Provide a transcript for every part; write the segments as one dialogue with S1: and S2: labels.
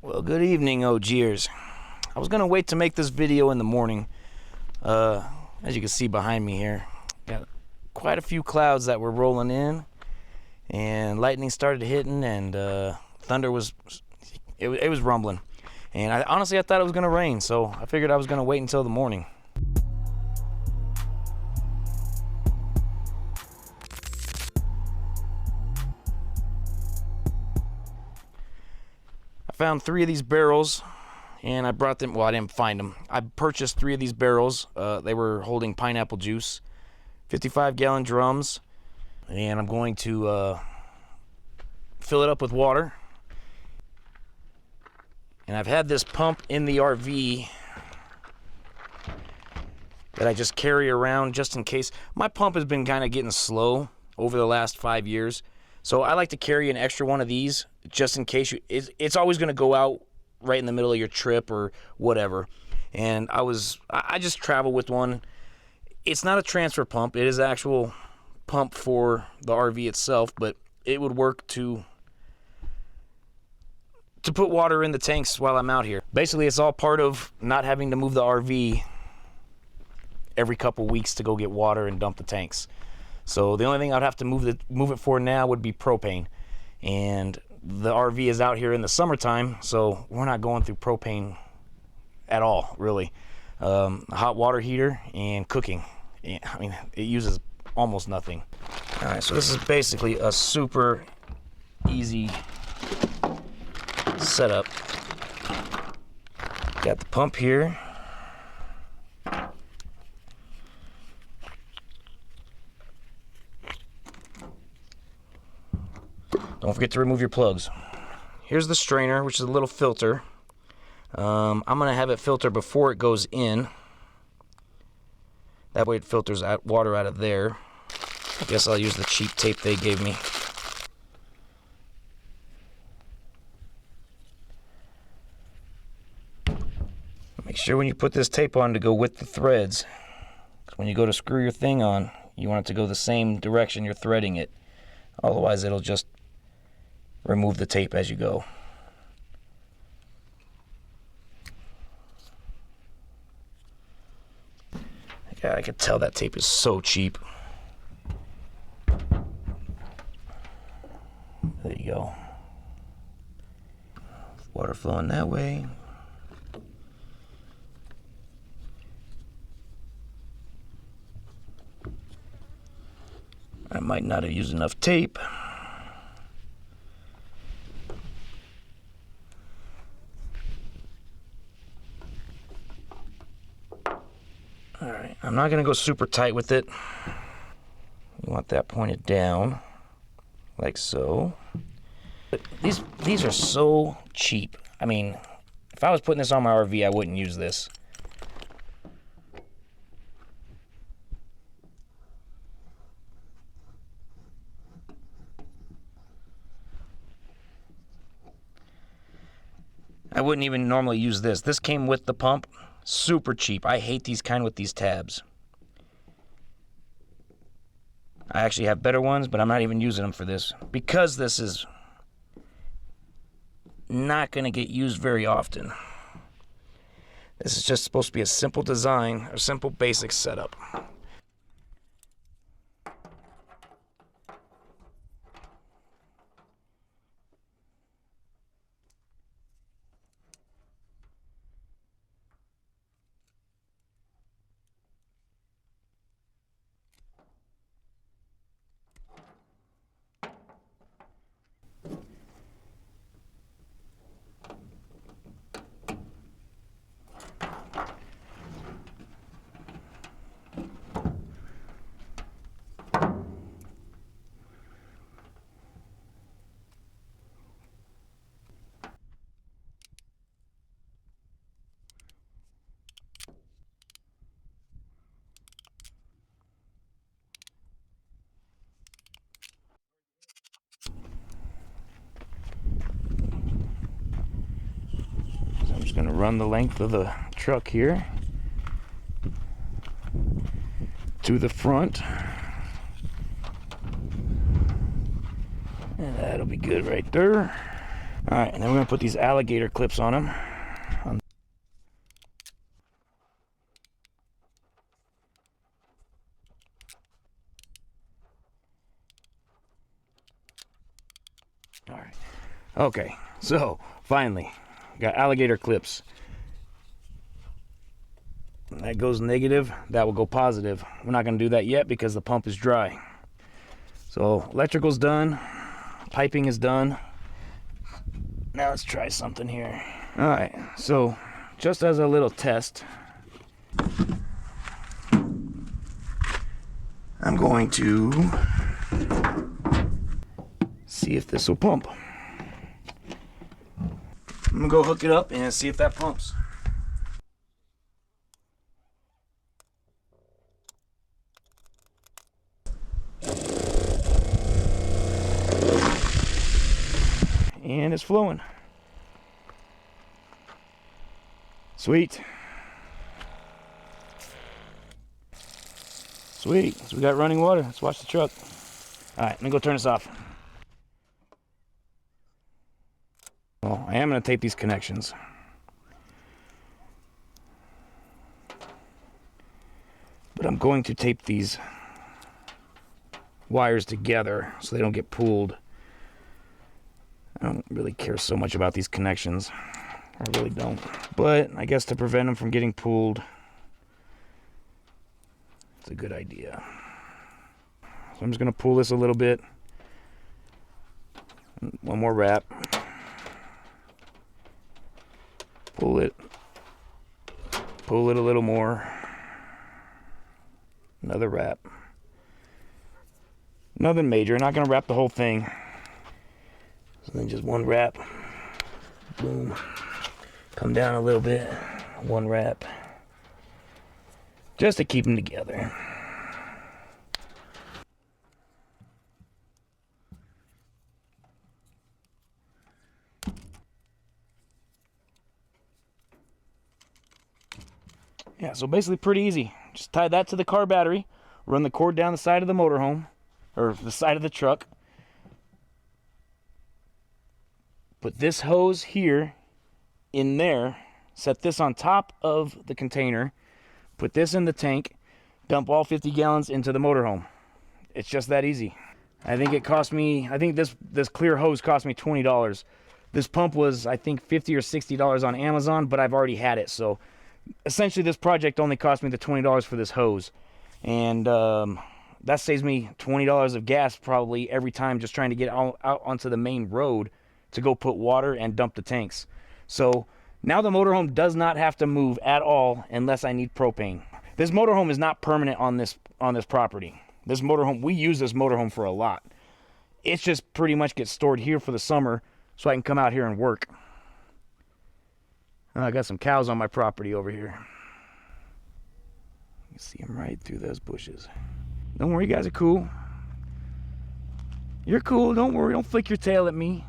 S1: Well, good evening, OGers. I was gonna wait to make this video in the morning. As you can see behind me here, got quite a few clouds that were rolling in, and lightning started hitting, and thunder was rumbling. And honestly, I thought it was gonna rain, so I figured I was gonna wait until the morning. I found 3 of these barrels, and I brought them. Well, I didn't find them. I purchased 3 of these barrels. They were holding pineapple juice, 55-gallon drums, and I'm going to fill it up with water. And I've had this pump in the RV that I just carry around just in case. My pump has been kind of getting slow over the last 5 years, so I like to carry an extra one of these just in case. It's always going to go out right in the middle of your trip or whatever. And I just travel with one. It's not a transfer pump. It is an actual pump for the RV itself, but it would work to put water in the tanks while I'm out here. Basically, it's all part of not having to move the RV every couple weeks to go get water and dump the tanks. So the only thing I'd have to move it for now would be propane. And the RV is out here in the summertime, so we're not going through propane at all, really. A hot water heater and cooking. I mean, it uses almost nothing. All right, so this is basically a super easy setup. Got the pump here. Don't forget to remove your plugs. Here's the strainer, which is a little filter. I'm gonna have it filter before it goes in. That way it filters out water out of there. I guess I'll use the cheap tape they gave me. Make sure when you put this tape on to go with the threads. When you go to screw your thing on, you want it to go the same direction you're threading it. Otherwise, it'll just remove the tape as you go. Yeah, I can tell that tape is so cheap. There you go. Water flowing that way. I might not have used enough tape. All right, I'm not gonna go super tight with it. You want that pointed down, like so. But these are so cheap. I mean, if I was putting this on my RV, I wouldn't use this. I wouldn't even normally use this. This came with the pump. Super cheap. I hate these kind with these tabs. I actually have better ones, but I'm not even using them for this because this is not going to get used very often. This is just supposed to be a simple design, a simple basic setup. Going to run the length of the truck here to the front, and that'll be good right there. All right, and then we're gonna put these alligator clips on them. All right, okay, so finally, got alligator clips. That goes negative, that will go positive. We're not gonna do that yet because the pump is dry. So electrical's done, piping is done. Now let's try something here. All right, so just as a little test, I'm going to see if this will pump. I'm gonna go hook it up and see if that pumps. And it's flowing. Sweet. Sweet. So we got running water. Let's watch the truck. All right, let me go turn this off. Well, I am going to tape these connections. But I'm going to tape these wires together so they don't get pulled. I don't really care so much about these connections. I really don't. But I guess to prevent them from getting pulled, it's a good idea. So I'm just going to pull this a little bit. One more wrap. Pull it. Pull it a little more. Another wrap. Nothing major. Not going to wrap the whole thing. So then just one wrap. Boom. Come down a little bit. One wrap. Just to keep them together. Yeah, so basically pretty easy. Just tie that to the car battery. Run the cord down the side of the motorhome. Or the side of the truck. Put this hose here in there, set this on top of the container, put this in the tank, dump all 50 gallons into the motorhome. It's just that easy. I think it cost me, I think this clear hose cost me $20. This pump was, I think, $50 or $60 on Amazon, but I've already had it. So essentially this project only cost me the $20 for this hose. And that saves me $20 of gas probably every time just trying to get out onto the main road to go put water and dump the tanks. So now the motorhome does not have to move at all unless I need propane. This motorhome is not permanent on this property. This motorhome, we use this motorhome for a lot. It's just pretty much gets stored here for the summer so I can come out here and work. I got some cows on my property over here. You can see them right through those bushes. Don't worry, you guys are cool. You're cool, don't worry, don't flick your tail at me.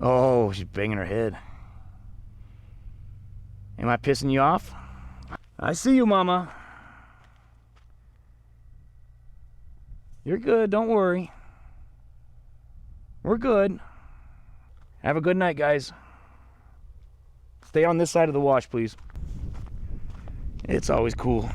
S1: Oh, she's banging her head. Am I pissing you off? I see you, Mama. You're good, don't worry. We're good. Have a good night, guys. Stay on this side of the wash, please. It's always cool.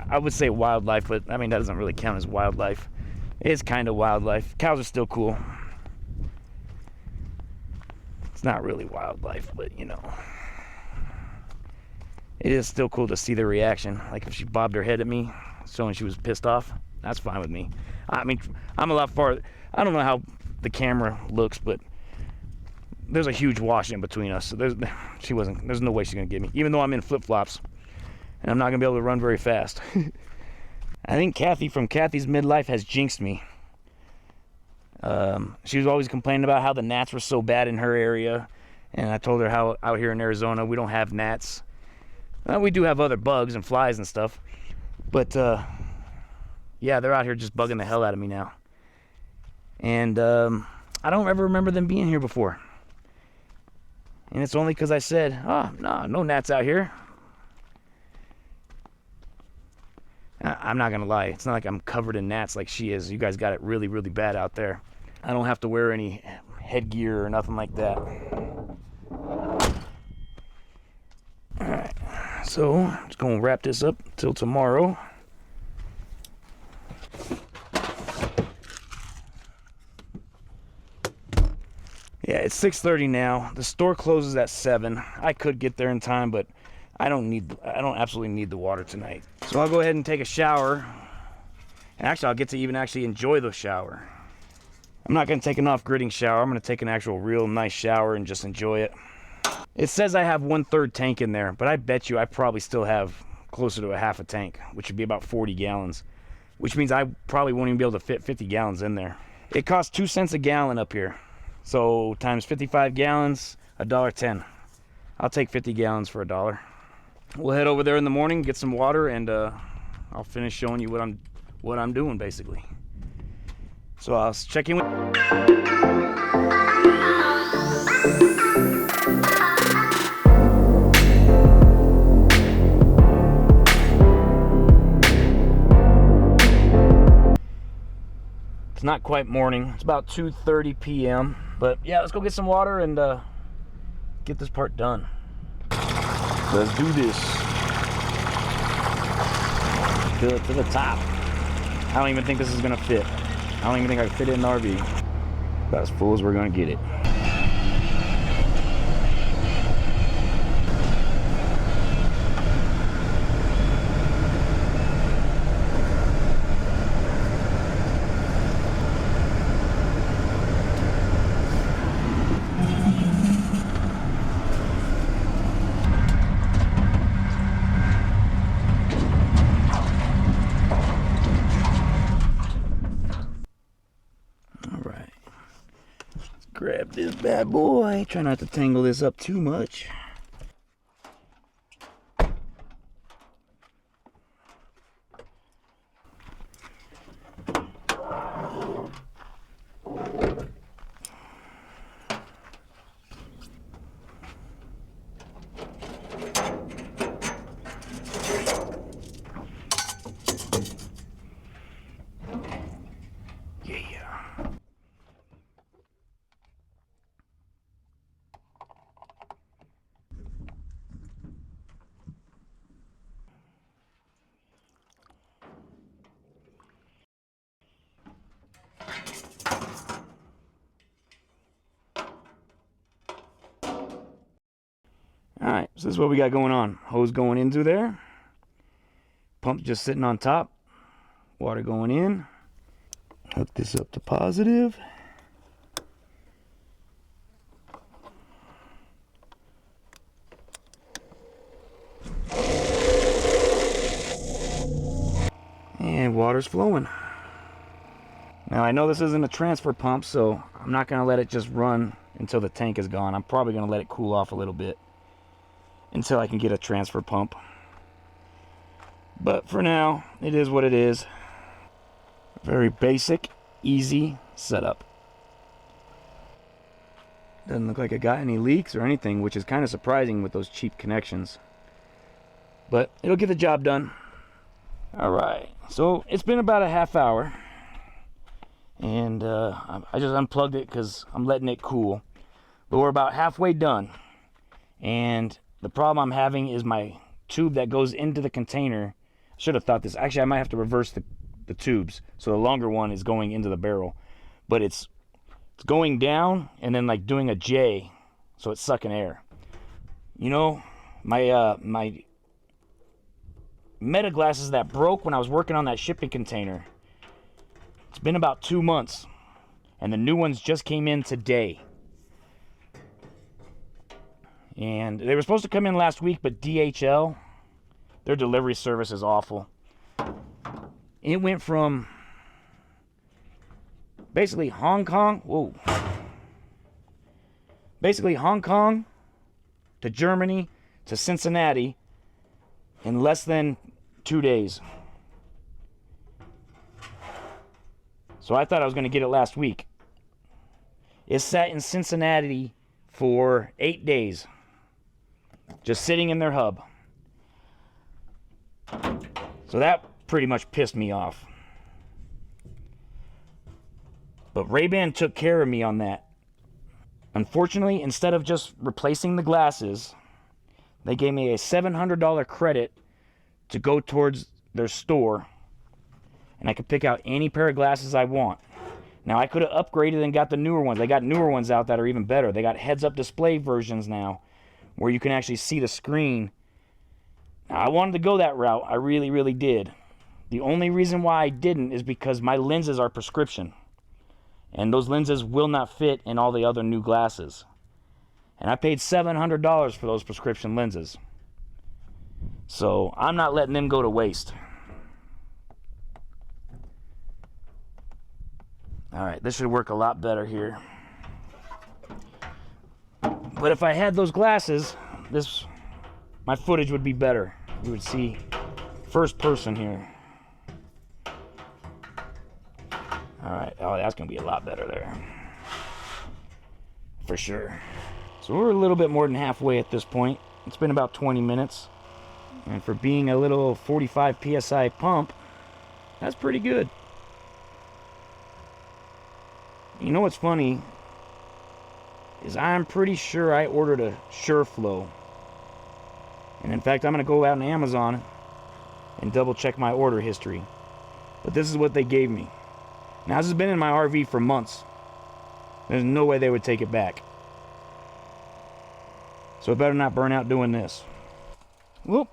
S1: I would say wildlife, but I mean, that doesn't really count as wildlife. It's kind of wildlife. Cows are still cool. It's not really wildlife, but you know. It is still cool to see their reaction. Like if she bobbed her head at me, showing she was pissed off, that's fine with me. I mean, I'm a lot farther. I don't know how the camera looks, but there's a huge wash in between us. So there's no way she's gonna get me. Even though I'm in flip-flops, and I'm not gonna be able to run very fast. I think Kathy from Kathy's Midlife has jinxed me. She was always complaining about how the gnats were so bad in her area, and I told her how out here in Arizona we don't have gnats. We do have other bugs and flies and stuff, but yeah, they're out here just bugging the hell out of me now. And I don't ever remember them being here before, and it's only because I said, "Oh, no gnats out here." I'm not gonna lie, it's not like I'm covered in gnats like she is. You guys got it really, really bad out there. I don't have to wear any headgear or nothing like that. Alright, so I'm just going to wrap this up till tomorrow. Yeah, it's 6:30 now. The store closes at 7. I could get there in time, but I don't absolutely need the water tonight. So I'll go ahead and take a shower. And actually, I'll get to even actually enjoy the shower. I'm not going to take an off-gridding shower. I'm going to take an actual real nice shower and just enjoy it. It says I have 1/3 tank in there, but I bet you I probably still have closer to a half a tank, which would be about 40 gallons, which means I probably won't even be able to fit 50 gallons in there. It costs 2 cents a gallon up here. So times 55 gallons, $1.10. I'll take 50 gallons for $1. We'll head over there in the morning, get some water, and I'll finish showing you what I'm doing basically. So I'll check in with. It's not quite morning. It's about 2:30 p.m. But yeah, let's go get some water and get this part done. Let's do this. Fill it to the top. I don't even think this is gonna fit. I don't even think I can fit it in the RV. About as full as we're gonna get it. Grab this bad boy. Try not to tangle this up too much. Alright, so this is what we got going on. Hose going into there. Pump just sitting on top. Water going in. Hook this up to positive. And water's flowing. Now I know this isn't a transfer pump, so I'm not going to let it just run until the tank is gone. I'm probably going to let it cool off a little bit until I can get a transfer pump. But for now, it is what it is. Very basic, easy setup. Doesn't look like I got any leaks or anything, which is kind of surprising with those cheap connections. But it'll get the job done. Alright, so it's been about a half hour. And I just unplugged it because I'm letting it cool. But we're about halfway done. And the problem I'm having is my tube that goes into the container. I should have thought this. Actually, I might have to reverse the tubes. So the longer one is going into the barrel. But it's going down and then like doing a J. So it's sucking air. You know, my Meta glasses that broke when I was working on that shipping container. It's been about 2 months. And the new ones just came in today. And they were supposed to come in last week, but DHL, their delivery service is awful. It went from basically Hong Kong, basically Hong Kong to Germany to Cincinnati in less than 2 days. So I thought I was going to get it last week. It sat in Cincinnati for 8 days. Just sitting in their hub. So that pretty much pissed me off. But Ray-Ban took care of me on that. Unfortunately, instead of just replacing the glasses, they gave me a $700 credit to go towards their store, and I could pick out any pair of glasses I want. Now, I could have upgraded and got the newer ones. They got newer ones out that are even better. They got heads-up display versions now where you can actually see the screen. Now, I wanted to go that route. I really, really did. The only reason why I didn't is because my lenses are prescription, and those lenses will not fit in all the other new glasses. And I paid $700 for those prescription lenses. So I'm not letting them go to waste. Alright, this should work a lot better here. But if I had those glasses, my footage would be better. You would see first person here. Alright, oh, that's going to be a lot better there. For sure. So we're a little bit more than halfway at this point. It's been about 20 minutes. And for being a little 45 PSI pump, that's pretty good. You know what's funny is I'm pretty sure I ordered a SureFlow. And in fact, I'm going to go out on Amazon and double check my order history. But this is what they gave me. Now, this has been in my RV for months. There's no way they would take it back. So it better not burn out doing this. Whoop.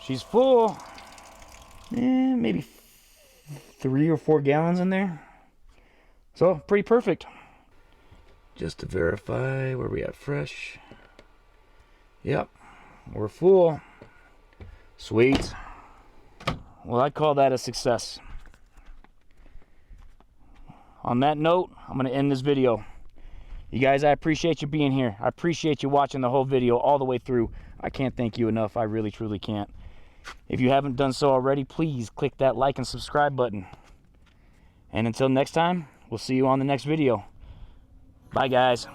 S1: She's full. Maybe 3 or 4 gallons in there. So, pretty perfect. Just to verify where we at fresh. Yep, we're full. Sweet. Well, I call that a success. On that note, I'm going to end this video. You guys, I appreciate you being here. I appreciate you watching the whole video all the way through. I can't thank you enough. I really, truly can't. If you haven't done so already, please click that like and subscribe button. And until next time, we'll see you on the next video. Bye, guys.